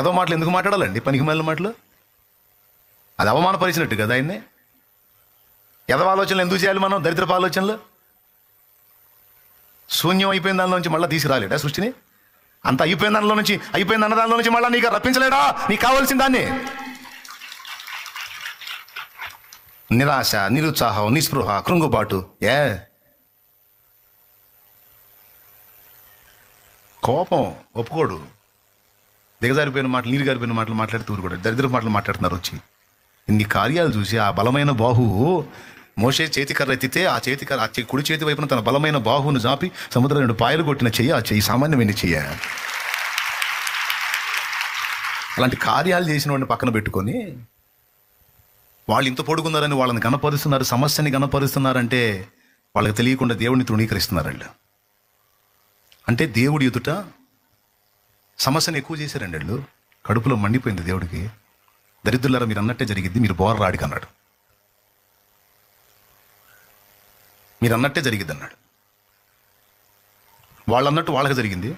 ఏదో మాటలు ఎందుకు మాట్లాడాలండి, పనికి మళ్ళీ మాటలు? అది అవమానపరిచినట్టు కదా ఆయన్ని. ఎదవ ఆలోచనలు ఎందుకు చేయాలి మనం? దరిద్రపు ఆలోచనలు. శూన్యం అయిపోయిన దానిలో నుంచి మళ్ళీ తీసుకురాలేడా సృష్టిని? అంత అయిపోయిన దానిలో నుంచి, అయిపోయిన అన్న దానిలో నుంచి మళ్ళీ నీకు రప్పించలేడా నీకు కావాల్సిన దాన్ని? నిరాశ, నిరుత్సాహం, నిస్పృహ, కృంగుబాటు, కోపం, ఒప్పుకోడు, దిగజారిపోయిన మాటలు, నీరు గారిపోయిన మాటలు మాట్లాడుతూ కూడా దరిద్ర మాటలు మాట్లాడుతున్నారు వచ్చి. ఇన్ని కార్యాలు చూసి ఆ బలమైన బాహువు మోషే చేతికర్ర ఎత్తితే ఆ చేతికర్ర కుడి చేతి వైపున తన బలమైన బాహువును జాపి సముద్రం 2 పాయలు కొట్టిన చెయ్యి, ఆ చెయ్యి సామాన్యమైన చెయ్య. అలాంటి కార్యాలు చేసిన వాడిని పక్కన పెట్టుకొని వాళ్ళు ఇంత పొడుగున్నారని వాళ్ళని గణపరుస్తున్నారు, సమస్యని గణపరుస్తున్నారంటే వాళ్ళకి తెలియకుండా దేవుడిని తృణీకరిస్తున్నారు వాళ్ళు. అంటే దేవుడి ఎదుట సమస్యను ఎక్కువ చేశారండి వాళ్ళు. కడుపులో మండిపోయింది దేవుడికి. దరిద్రులారా మీరు అన్నట్టే జరిగింది, మీరు బోర్రాడికి అన్నాడు. మీరు అన్నట్టే జరిగిద్ది అన్నాడు. వాళ్ళు అన్నట్టు వాళ్ళకి జరిగింది.